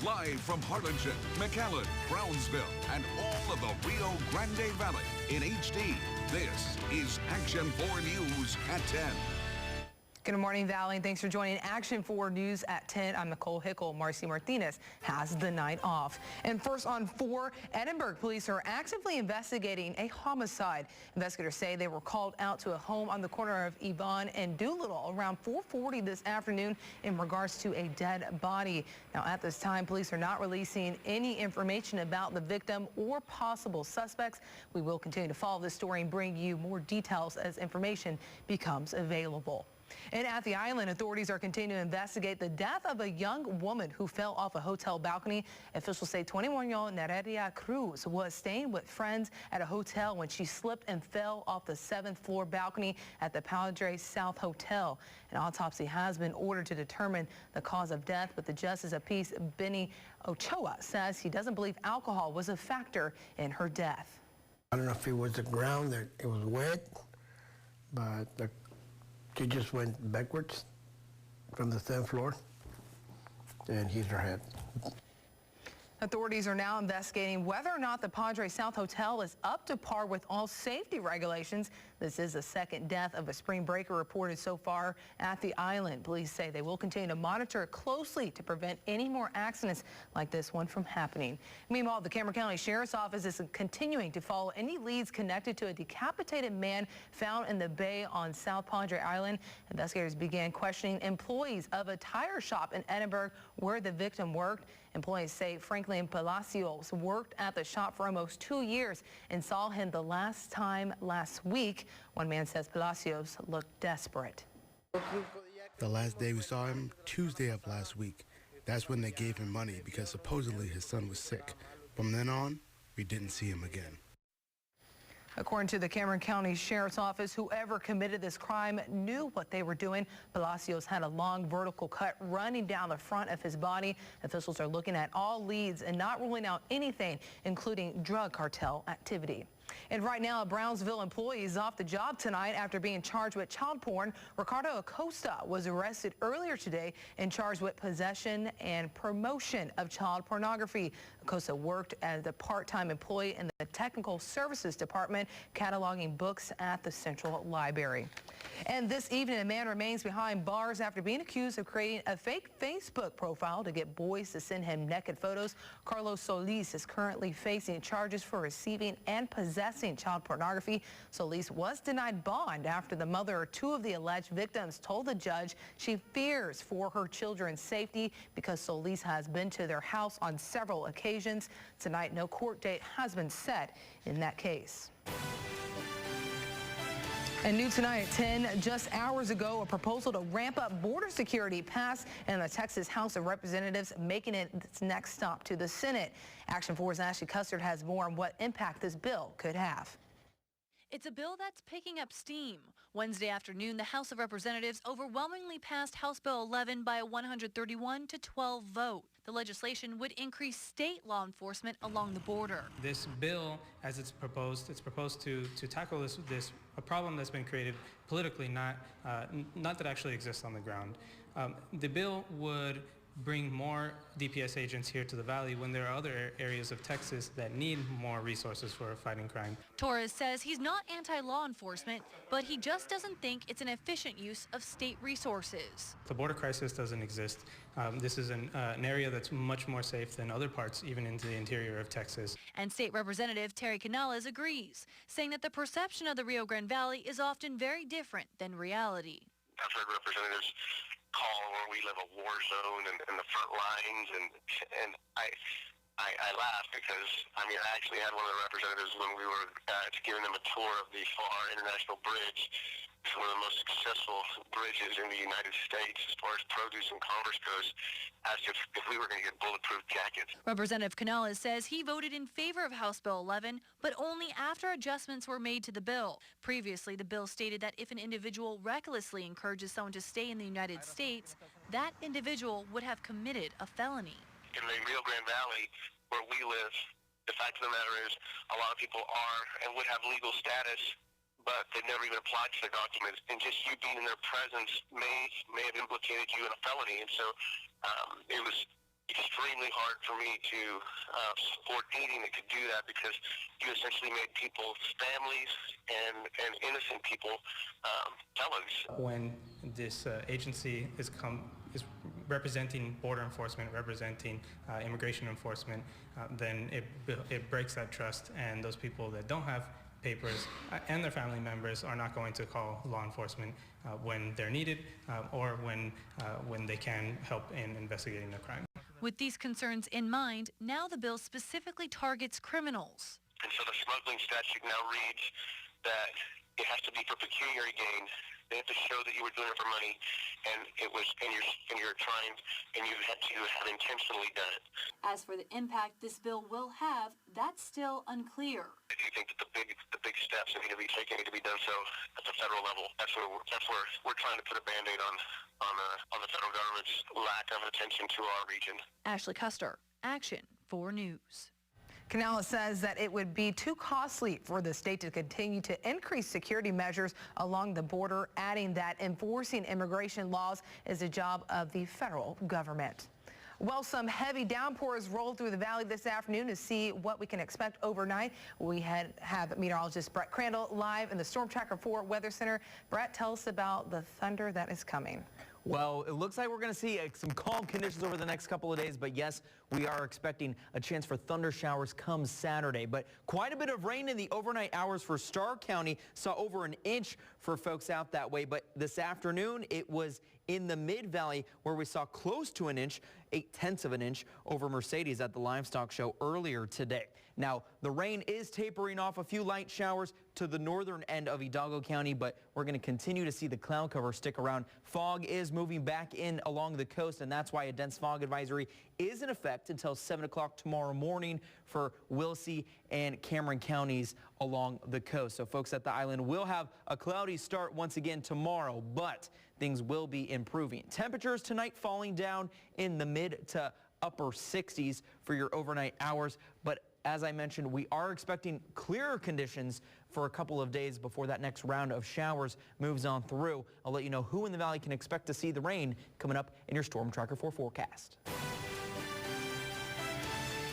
Live from Harlingen, McAllen, Brownsville, and all of the Rio Grande Valley in HD, this is Action 4 News at 10. Good morning, Valley, and thanks for joining Action 4 News at 10. I'm Nicole Hickel. Marcy Martinez has the night off. And first on 4, Edinburg police are actively investigating a homicide. Investigators say they were called out to a home on the corner of Yvonne and Doolittle around 4:40 this afternoon in regards to a dead body. Now, at this time, police are not releasing any information about the victim or possible suspects. We will continue to follow this story and bring you more details as information becomes available. And at the island, authorities are continuing to investigate the death of a young woman who fell off a hotel balcony. Officials say 21-year-old Nereida Cruz was staying with friends at a hotel when she slipped and fell off the 7th floor balcony at the Padre South Hotel. An autopsy has been ordered to determine the cause of death, but the Justice of Peace, Benny Ochoa, says he doesn't believe alcohol was a factor in her death. I don't know if it was the ground, that it was wet, but she just went backwards from the 10th floor and hit her head. Authorities are now investigating whether or not the Padre South Hotel is up to par with all safety regulations. This is the second death of a spring breaker reported so far at the island. Police say they will continue to monitor it closely to prevent any more accidents like this one from happening. Meanwhile, the Cameron County Sheriff's Office is continuing to follow any leads connected to a decapitated man found in the bay on South Padre Island. Investigators began questioning employees of a tire shop in Edinburg where the victim worked. Employees say Franklin Palacios worked at the shop for almost 2 years and saw him the last time last week. One man says Palacios looked desperate. The last day we saw him, Tuesday of last week. That's when they gave him money because supposedly his son was sick. From then on, we didn't see him again. According to the Cameron County Sheriff's Office, whoever committed this crime knew what they were doing. Palacios had a long vertical cut running down the front of his body. Officials are looking at all leads and not ruling out anything, including drug cartel activity. And right now, a Brownsville employee is off the job tonight after being charged with child porn. Ricardo Acosta was arrested earlier today and charged with possession and promotion of child pornography. Acosta worked as a part-time employee in the Technical Services Department, cataloging books at the Central Library. And this evening, a man remains behind bars after being accused of creating a fake Facebook profile to get boys to send him naked photos. Carlos Solis is currently facing charges for receiving and possessing child pornography. Solis was denied bond after the mother of 2 of the alleged victims told the judge she fears for her children's safety because Solis has been to their house on several occasions. Tonight, no court date has been set in that case. And new tonight at 10, just hours ago, a proposal to ramp up border security passed in the Texas House of Representatives, making it its next stop to the Senate. Action 4's Ashley Custard has more on what impact this bill could have. It's a bill that's picking up steam. Wednesday afternoon, the House of Representatives overwhelmingly passed House Bill 11 by a 131-12 vote. The legislation would increase state law enforcement along the border. This bill, as it's proposed to tackle a problem that's been created politically, not that actually exists on the ground. The bill would bring more DPS agents here to the Valley when there are other areas of Texas that need more resources for fighting crime. Torres says he's not anti-law enforcement, but he just doesn't think it's an efficient use of state resources. The border crisis doesn't exist. This is an area that's much more safe than other parts, even into the interior of Texas. And State Representative Terry Canales agrees, saying that the perception of the Rio Grande Valley is often very different than reality. I've heard representatives call where we live a war zone and the front lines, and I laugh because, I mean, I actually had one of the representatives when we were giving them a tour of the Far International Bridge. It's one of the most successful bridges in the United States as far as produce and commerce goes, asked if we were going to get bulletproof jackets. Representative Canales says he voted in favor of House Bill 11, but only after adjustments were made to the bill. Previously, the bill stated that if an individual recklessly encourages someone to stay in the United States, that individual would have committed a felony. In the Rio Grande Valley, where we live, the fact of the matter is a lot of people are and would have legal status, but they've never even applied for their documents, and just you being in their presence may have implicated you in a felony. And so it was extremely hard for me to support anything that could do that, because you essentially made people's families and innocent people felons. When this agency is representing border enforcement, representing immigration enforcement, then it breaks that trust, and those people that don't have papers and their family members are not going to call law enforcement when they're needed or when they can help in investigating the crime. With these concerns in mind, now the bill specifically targets criminals. And so the smuggling statute now reads that it has to be for pecuniary gain. They have to show that you were doing it for money, and it was, and you're trying, and you had to have intentionally done it. As for the impact this bill will have, that's still unclear. I do think that the big steps that need to be taken need to be done so at the federal level. That's where we're trying to put a Band-Aid on the federal government's lack of attention to our region. Ashley Custer, Action 4 News. Canales says that it would be too costly for the state to continue to increase security measures along the border, adding that enforcing immigration laws is a job of the federal government. Well, some heavy downpours rolled through the valley this afternoon. To see what we can expect overnight, we have meteorologist Brett Crandall live in the Storm Tracker 4 Weather Center. Brett, tell us about the thunder that is coming. Well, it looks like we're going to see some calm conditions over the next couple of days, but yes, we are expecting a chance for thunder showers come Saturday. But quite a bit of rain in the overnight hours for Starr County. Saw over an inch for folks out that way, but this afternoon it was in the Mid-Valley where we saw close to an inch, 0.8 of an inch over Mercedes at the Livestock Show earlier today. Now, the rain is tapering off, a few light showers to the northern end of Hidalgo County, but we're going to continue to see the cloud cover stick around. Fog is moving back in along the coast, and that's why a dense fog advisory is in effect until 7 o'clock tomorrow morning for Wilsey and Cameron counties along the coast. So folks at the island will have a cloudy start once again tomorrow, but things will be improving. Temperatures tonight falling down in the mid to upper 60s for your overnight hours, but as I mentioned, we are expecting clearer conditions for a couple of days before that next round of showers moves on through. I'll let you know who in the valley can expect to see the rain coming up in your Storm Tracker 4 forecast.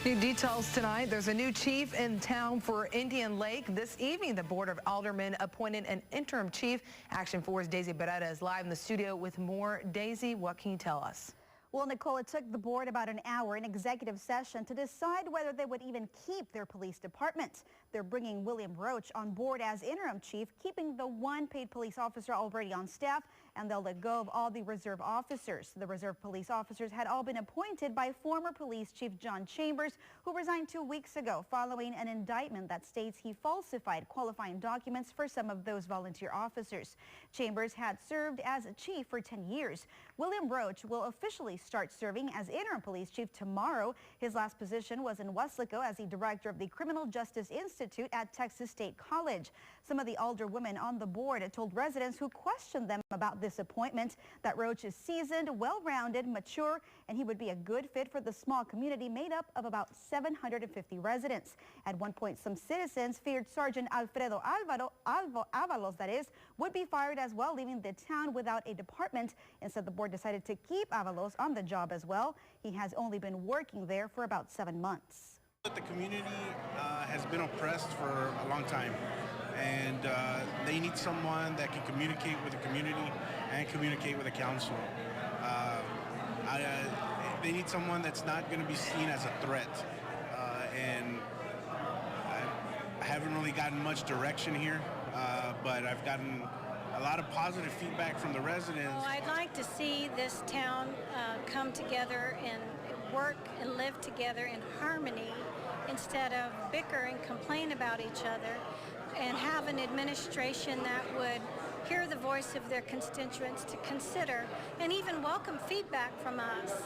New details tonight. There's a new chief in town for Indian Lake. This evening, the Board of Aldermen appointed an interim chief. Action 4's Daisy Beretta is live in the studio with more. Daisy, what can you tell us? Well, Nicole, it took the board about an hour in executive session to decide whether they would even keep their police department. They're bringing William Roach on board as interim chief, keeping the one paid police officer already on staff, and they'll let go of all the reserve officers. The reserve police officers had all been appointed by former police chief John Chambers, who resigned 2 weeks ago following an indictment that states he falsified qualifying documents for some of those volunteer officers. Chambers had served as chief for 10 years. William Roach will officially start serving as interim police chief tomorrow. His last position was in Weslaco as the director of the Criminal Justice Institute at Texas State College. Some of the alderwomen on the board told residents who questioned them about this appointment that Roach is seasoned, well-rounded, mature, and he would be a good fit for the small community made up of about 750 residents. At one point, some citizens feared Sergeant Alfredo Avalos, that is, would be fired as well, leaving the town without a department. Instead, the board decided to keep Avalos on the job as well. He has only been working there for about 7 months. The community has been oppressed for a long time, and they need someone that can communicate with the community and communicate with the council. They need someone that's not going to be seen as a threat, and I haven't really gotten much direction here, but I've gotten a lot of positive feedback from the residents. Well, I'd like to see this town come together and work and live together in harmony instead of bicker and complain about each other, and have an administration that would hear the voice of their constituents to consider and even welcome feedback from us.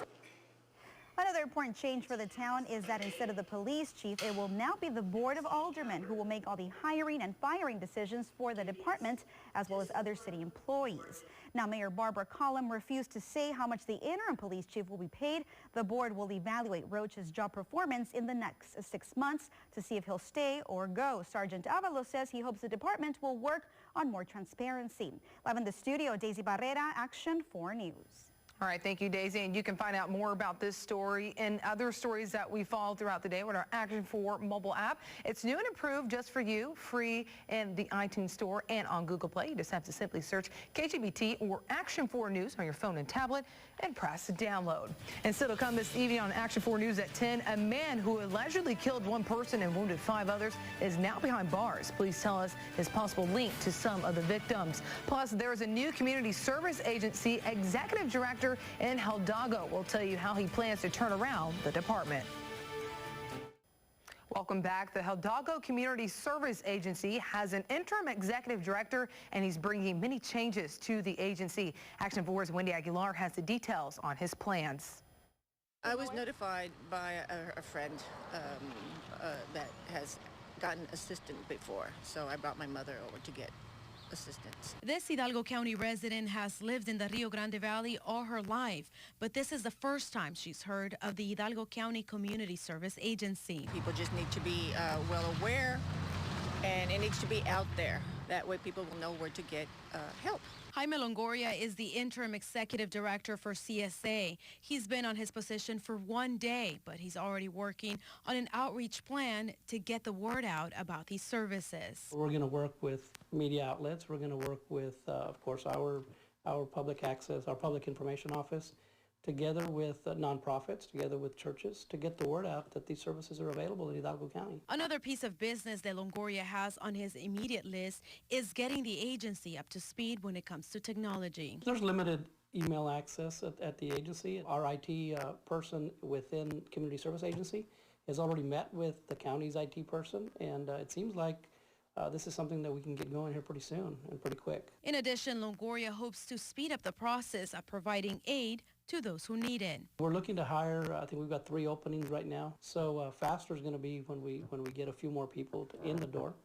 Another important change for the town is that instead of the police chief, it will now be the Board of Aldermen who will make all the hiring and firing decisions for the department, as well as other city employees. Now, Mayor Barbara Collum refused to say how much the interim police chief will be paid. The board will evaluate Roach's job performance in the next 6 months to see if he'll stay or go. Sergeant Avalos says he hopes the department will work on more transparency. Live in the studio, Daisy Barrera, Action 4 News. All right, thank you, Daisy. And you can find out more about this story and other stories that we follow throughout the day with our Action 4 mobile app. It's new and improved just for you, free in the iTunes Store and on Google Play. You just have to simply search KGBT or Action 4 News on your phone and tablet and press download. And still to come this evening on Action 4 News at 10, a man who allegedly killed one person and wounded 5 others is now behind bars. Police tell us his possible link to some of the victims. Plus, there is a new community service agency executive director in Hidalgo. We'll tell you how he plans to turn around the department. Welcome back. The Hidalgo Community Service Agency has an interim executive director, and he's bringing many changes to the agency. Action 4's Wendy Aguilar has the details on his plans. I was notified by a friend that has gotten assistance before, so I brought my mother over to get assistance. This Hidalgo County resident has lived in the Rio Grande Valley all her life, but this is the first time she's heard of the Hidalgo County Community Service Agency. People just need to be well aware, and it needs to be out there. That way people will know where to get help. Jaime Longoria is the interim executive director for CSA. He's been on his position for 1 day, but he's already working on an outreach plan to get the word out about these services. We're going to work with media outlets. We're going to work with, of course, our public access, our public information office, together with nonprofits, together with churches, to get the word out that these services are available in Hidalgo County. Another piece of business that Longoria has on his immediate list is getting the agency up to speed when it comes to technology. There's limited email access at the agency. Our IT person within Community Service Agency has already met with the county's IT person, and it seems like this is something that we can get going here pretty soon and pretty quick. In addition, Longoria hopes to speed up the process of providing aid to those who need it. We're looking to hire, I think we've got 3 openings right now. So faster is going to be when we get a few more people in the door.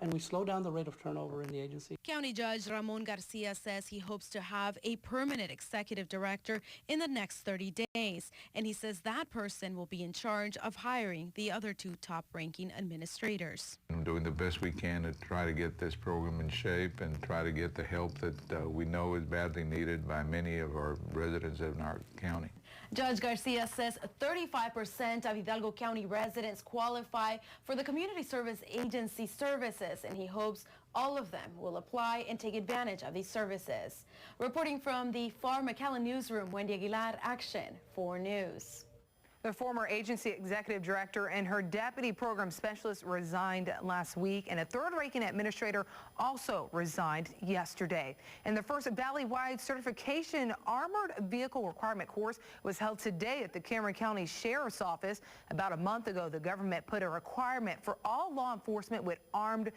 And we slow down the rate of turnover in the agency. County Judge Ramon Garcia says he hopes to have a permanent executive director in the next 30 days. And he says that person will be in charge of hiring the other 2 top-ranking administrators. We're doing the best we can to try to get this program in shape and try to get the help that we know is badly needed by many of our residents in our county. Judge Garcia says 35% of Hidalgo County residents qualify for the Community Service Agency services, and he hopes all of them will apply and take advantage of these services. Reporting from the FAR McAllen newsroom, Wendy Aguilar, Action 4 News. The former agency executive director and her deputy program specialist resigned last week, and a third-ranking administrator also resigned yesterday. And the first valley-wide certification armored vehicle requirement course was held today at the Cameron County Sheriff's Office. About a month ago, the government put a requirement for all law enforcement with armored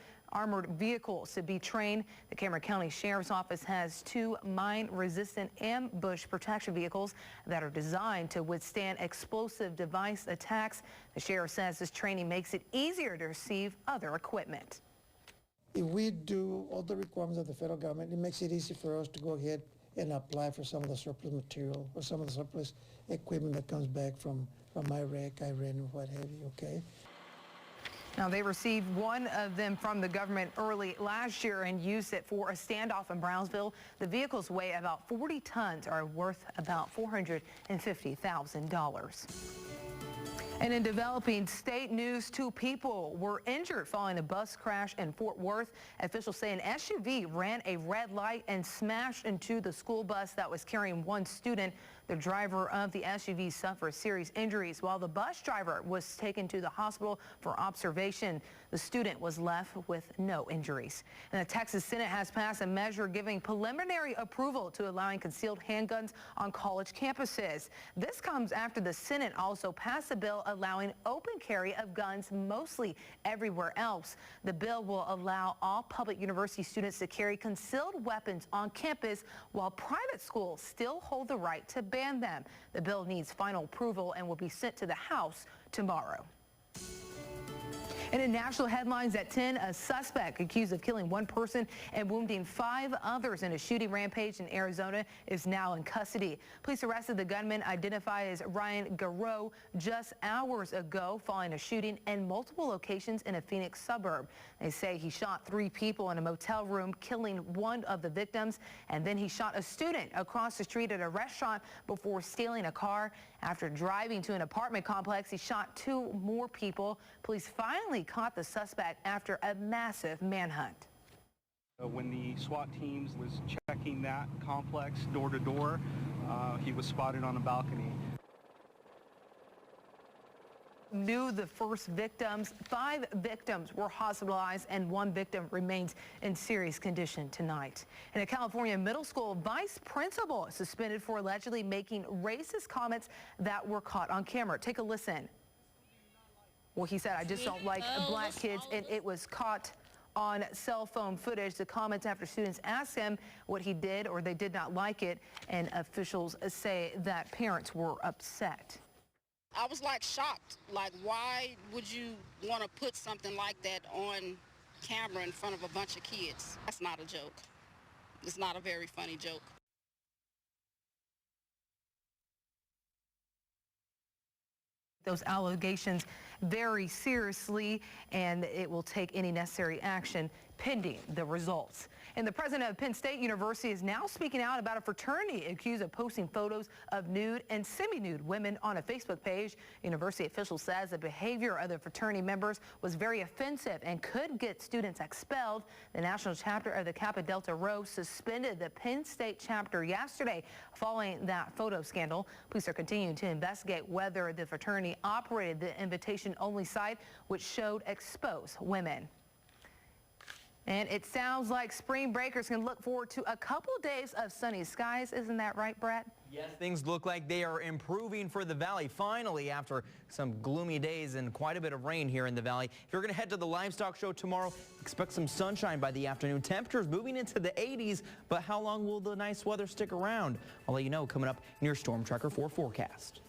vehicles to be trained. The Cameron County Sheriff's Office has 2 mine-resistant ambush protection vehicles that are designed to withstand explosive device attacks. The sheriff says this training makes it easier to receive other equipment. If we do all the requirements of the federal government, it makes it easy for us to go ahead and apply for some of the surplus material or some of the surplus equipment that comes back from Iraq, Iran, and what have you, okay? Now, they received one of them from the government early last year and used it for a standoff in Brownsville. The vehicles weigh about 40 tons, are worth about $450,000. And in developing state news, 2 people were injured following a bus crash in Fort Worth. Officials say an SUV ran a red light and smashed into the school bus that was carrying 1 student. The driver of the SUV suffered serious injuries while the bus driver was taken to the hospital for observation. The student was left with no injuries. And the Texas Senate has passed a measure giving preliminary approval to allowing concealed handguns on college campuses. This comes after the Senate also passed a bill allowing open carry of guns mostly everywhere else. The bill will allow all public university students to carry concealed weapons on campus while private schools still hold the right to ban them. The bill needs final approval and will be sent to the House tomorrow. And in national headlines at 10, a suspect accused of killing one person and wounding 5 others in a shooting rampage in Arizona is now in custody. Police arrested the gunman identified as Ryan Garreau just hours ago following a shooting in multiple locations in a Phoenix suburb. They say he shot 3 people in a motel room, killing one of the victims, and then he shot a student across the street at a restaurant before stealing a car. After driving to an apartment complex, he shot 2 more people. Police finally caught the suspect after a massive manhunt. When the SWAT teams was checking that complex door to door, he was spotted on a balcony. Knew the first victims. 5 victims were hospitalized and 1 victim remains in serious condition tonight. And a California middle school vice principal is suspended for allegedly making racist comments that were caught on camera. Take a listen. Well, he said, "I just don't like black kids," and it was caught on cell phone footage. The comments after students asked him what he did or they did not like it, and officials say that parents were upset. I was like shocked. Like, why would you want to put something like that on camera in front of a bunch of kids? That's not a joke. It's not a very funny joke. Those allegations very seriously, and it will take any necessary action pending the results. And the president of Penn State University is now speaking out about a fraternity accused of posting photos of nude and semi-nude women on a Facebook page. University officials says the behavior of the fraternity members was very offensive and could get students expelled. The national chapter of the Kappa Delta Rho suspended the Penn State chapter yesterday following that photo scandal. Police are continuing to investigate whether the fraternity operated the invitation-only site, which showed exposed women. And it sounds like spring breakers can look forward to a couple days of sunny skies. Isn't that right, Brett? Yes, things look like they are improving for the valley finally after some gloomy days and quite a bit of rain here in the valley. If you're going to head to the livestock show tomorrow, expect some sunshine by the afternoon. Temperatures moving into the 80s, but how long will the nice weather stick around? I'll let you know coming up in your Storm Tracker 4 forecast.